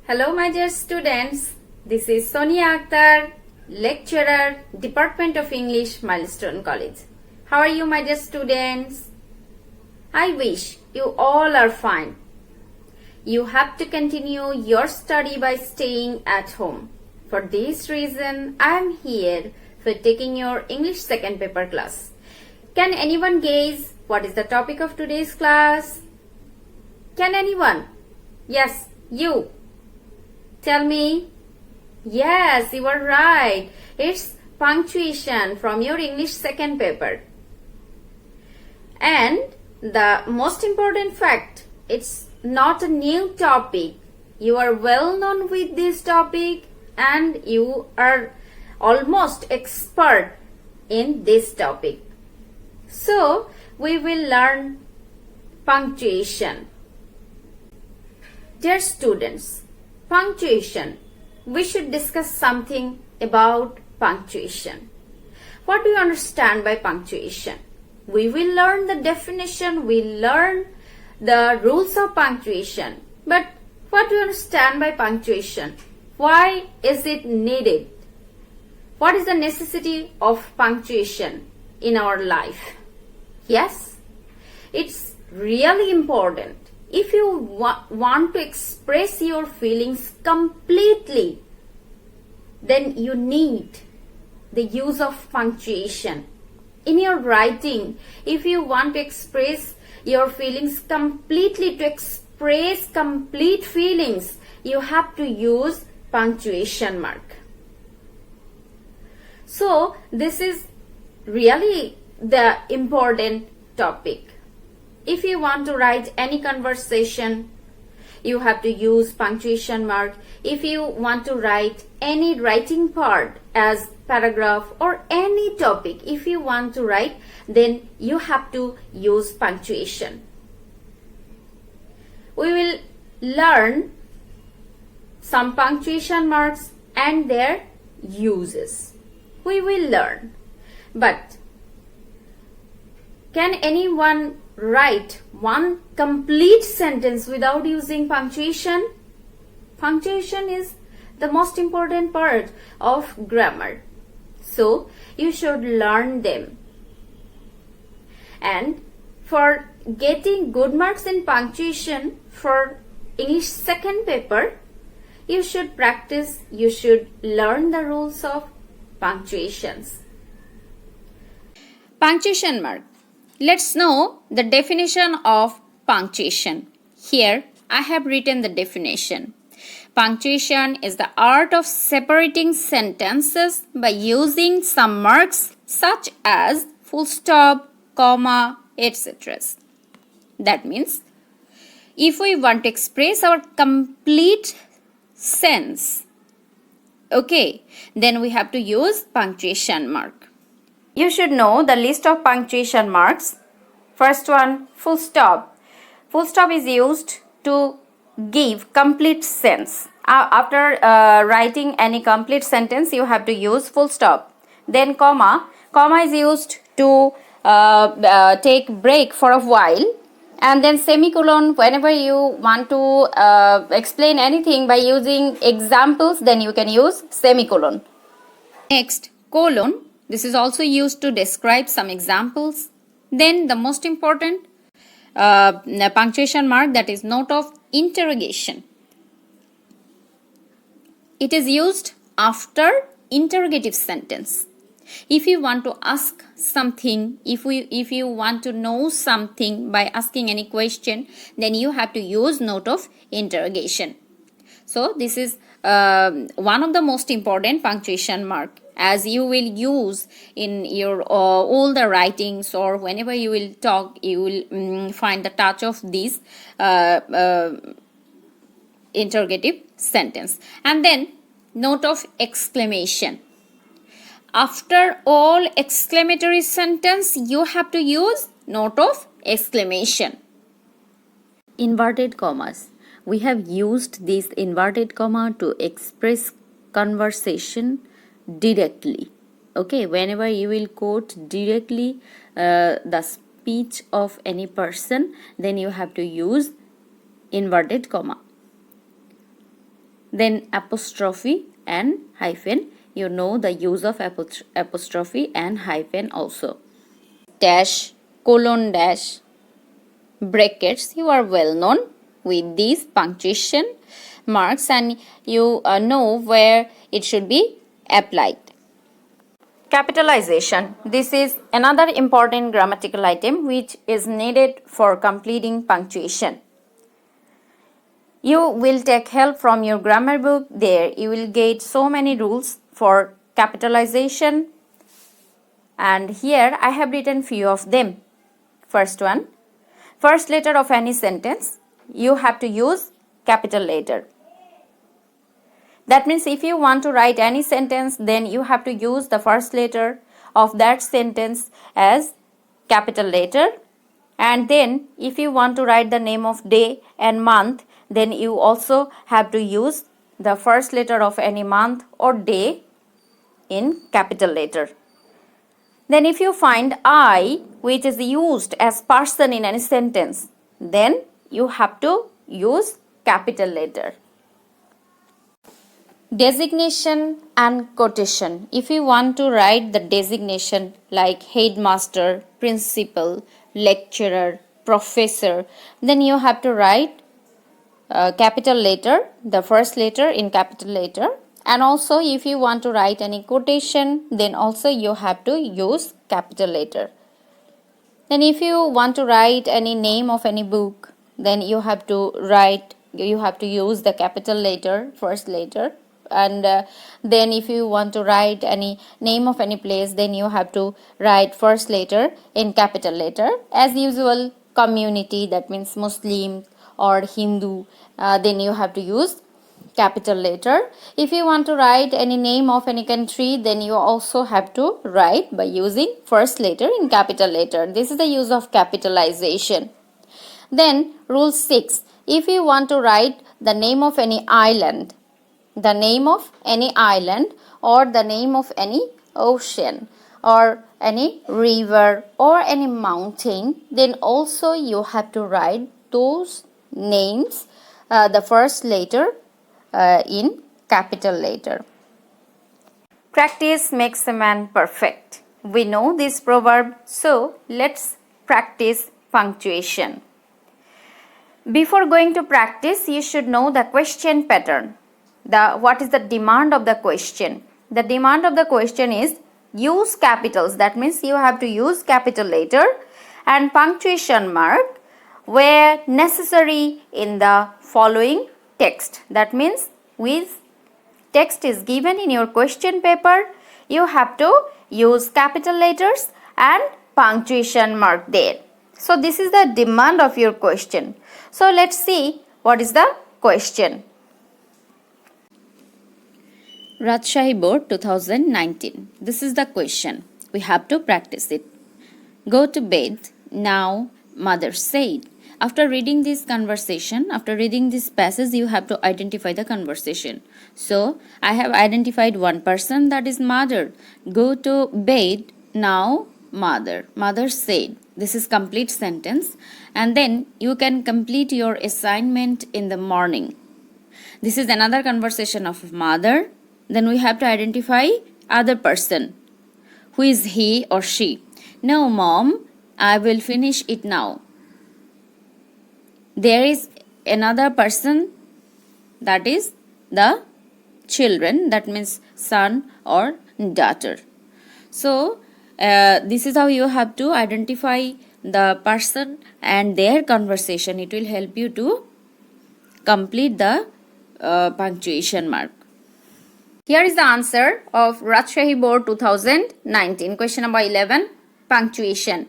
Hello, my dear students. This is Sonia Akhtar, lecturer, Department of English, Milestone College. How are you, my dear students? I wish you all are fine. You have to continue your study by staying at home. For this reason, I am here for taking your English second paper class. Can anyone guess what is the topic of today's class? Can anyone? Yes, you. Tell me. Yes, you are right. It's punctuation from your English second paper. And the most important fact, it's not a new topic. You are well known with this topic and you are almost expert in this topic. So, we will learn punctuation. Dear students, punctuation. We should discuss something about punctuation. What do you understand by punctuation? We will learn the definition, we'll learn the rules of punctuation. But what do you understand by punctuation? Why is it needed? What is the necessity of punctuation in our life? Yes, it's really important. If you want to express your feelings completely, then you need the use of punctuation. In your writing, if you want to express your feelings completely, to express complete feelings, you have to use punctuation mark. So, this is really the important topic. If you want to write any conversation, you have to use punctuation mark. If you want to write any writing part as paragraph or any topic, if you want to write, then you have to use punctuation. We will learn some punctuation marks and their uses. We will learn. But can anyone write one complete sentence without using punctuation? Punctuation is the most important part of grammar. So, you should learn them. And for getting good marks in punctuation for English second paper, you should practice, you should learn the rules of punctuations. Punctuation mark. Let's know the definition of punctuation. Here, I have written the definition. Punctuation is the art of separating sentences by using some marks such as full stop, comma, etc. That means, if we want to express our complete sense, then we have to use punctuation mark. You should know the list of punctuation marks. First one, full stop. Full stop is used to give complete sense. After writing any complete sentence, you have to use full stop. Then comma. Comma is used to take break for a while. And then semicolon, whenever you want to explain anything by using examples, then you can use semicolon. Next, colon. This is also used to describe some examples. Then the most important punctuation mark, that is note of interrogation. It is used after interrogative sentence. If you want to ask something, if you want to know something by asking any question, then you have to use note of interrogation. So this is one of the most important punctuation mark, as you will use in your all the writings, or whenever you will talk, you will find the touch of this interrogative sentence. And then note of exclamation. After all exclamatory sentence, you have to use note of exclamation. Inverted commas. We have used this inverted comma to express conversation directly. Whenever you will quote directly the speech of any person, then you have to use inverted comma. then apostrophe and hyphen. You know the use of apostrophe and hyphen also. Dash, colon dash, brackets. You are well known with these punctuation marks and you know where it should be applied. Capitalization. This is another important grammatical item which is needed for completing punctuation. You will take help from your grammar book. There you will get so many rules for capitalization, and here I have written few of them. First one, first letter of any sentence you have to use capital letter. That means if you want to write any sentence, then you have to use the first letter of that sentence as capital letter. And then if you want to write the name of day and month, then you also have to use the first letter of any month or day in capital letter. Then if you find I, which is used as person in any sentence, then you have to use capital letter. Designation and quotation. If you want to write the designation like headmaster, principal, lecturer, professor, then you have to write capital letter, the first letter in capital letter. And also if you want to write any quotation, then also you have to use capital letter. Then if you want to write any name of any book, then you have to use the capital letter, first letter. And then if you want to write any name of any place, then you have to write first letter in capital letter. As usual, community, that means Muslim or Hindu, then you have to use capital letter. If you want to write any name of any country, then you also have to write by using first letter in capital letter. This is the use of capitalization. Then rule 6, if you want to write the name of any island, the name of any island or the name of any ocean or any river or any mountain, then also you have to write those names, the first letter in capital letter. Practice makes a man perfect. We know this proverb, so let's practice punctuation. Before going to practice, you should know the question pattern. What is the demand of the question? The demand of the question is use capitals. That means you have to use capital letter and punctuation mark where necessary in the following text. That means with text is given in your question paper, you have to use capital letters and punctuation mark there. So this is the demand of your question. So let's see what is the question. Rajshahi Board 2019. This is the question. We have to practice it. Go to bed now, mother said. After reading this conversation, after reading this passage, you have to identify the conversation. So, I have identified one person, that is mother. Go to bed now, mother. Mother said. This is complete sentence. And then you can complete your assignment in the morning. This is another conversation of mother. Then we have to identify other person. Who is he or she? No, mom, I will finish it now. There is another person, that is the children, that means son or daughter. So, this is how you have to identify the person and their conversation. It will help you to complete the punctuation mark. Here is the answer of Rajshahi Board 2019. Question number 11, punctuation.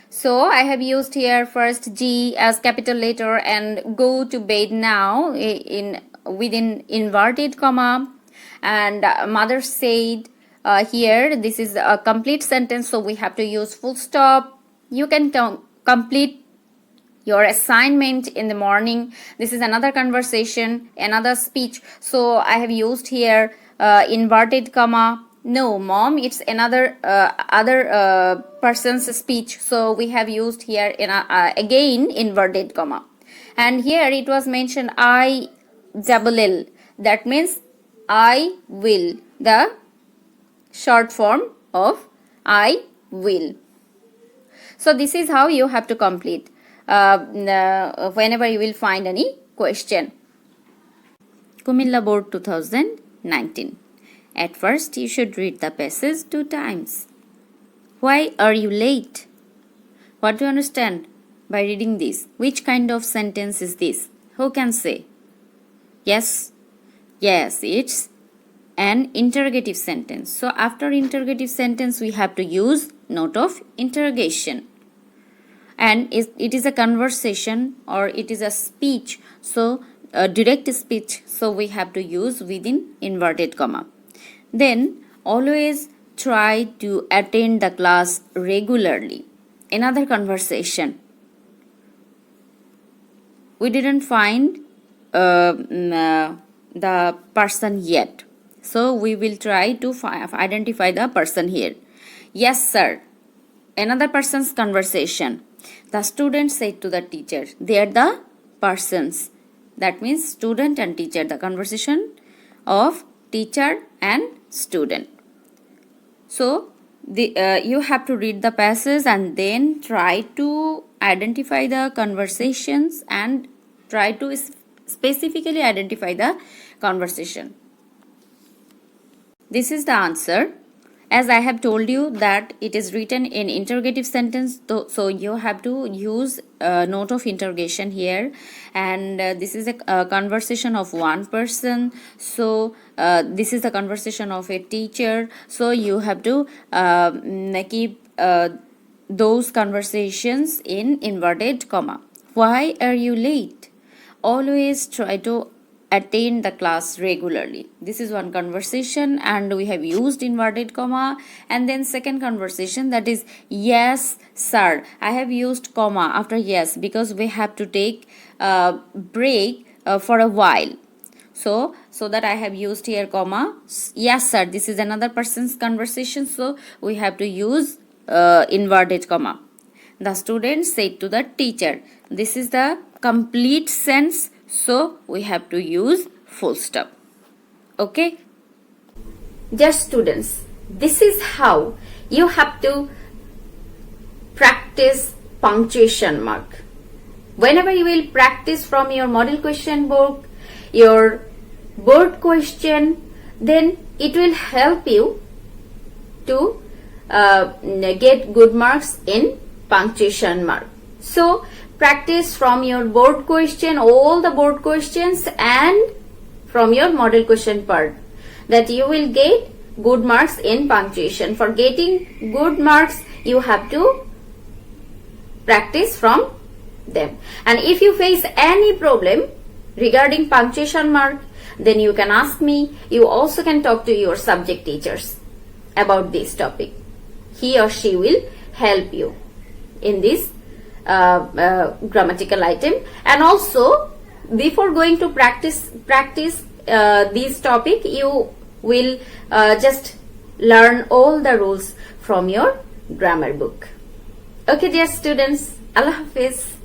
So I have used here first G as capital letter and go to bed now within inverted comma, and mother said here this is a complete sentence, so we have to use full stop. You can complete your assignment in the morning. This is another conversation, another speech, so I have used here inverted comma. No, mom, it's another other person's speech, so we have used here in again inverted comma. And here it was mentioned I double L, That means I will, the short form of I will. So this is how you have to complete whenever you will find any question. Kumilla Board 2019. At first you should read the passage 2 times. Why are you late? What do you understand by reading this? Which kind of sentence is this? Who can say? Yes? Yes, it's an interrogative sentence. So after interrogative sentence we have to use note of interrogation. And it is a conversation or it is a speech, so a direct speech, so we have to use within inverted comma. Then always try to attend the class regularly. Another conversation. We didn't find the person yet, so we will try to identify the person here. Yes sir. Another person's conversation. The student said to the teacher. They are the persons. That means student and teacher. The conversation of teacher and student. So you have to read the passage and then try to identify the conversations and try to specifically identify the conversation. This is the answer. As I have told you that it is written in interrogative sentence, so you have to use a note of interrogation here, and this is a conversation of one person, so this is the conversation of a teacher, so you have to keep those conversations in inverted comma. Why are you late? Always try to attend the class regularly. This is one conversation and we have used inverted comma. And then second conversation, that is yes sir. I have used comma after yes because we have to take a break for a while. So that I have used here comma. Yes sir, this is another person's conversation, so we have to use inverted comma. The student said to the teacher. This is the complete sense, so we have to use full stop. Okay? Dear students, this is how you have to practice punctuation mark. Whenever you will practice from your model question book, your board question, then it will help you to get good marks in punctuation mark. So practice from your board question, all the board questions, and from your model question part, that you will get good marks in punctuation. For getting good marks, you have to practice from them. And if you face any problem regarding punctuation mark, then you can ask me. You also can talk to your subject teachers about this topic. He or she will help you in this grammatical item. And also, before going to practice this topic, you will just learn all the rules from your grammar book. Okay, dear students, Allah Hafiz.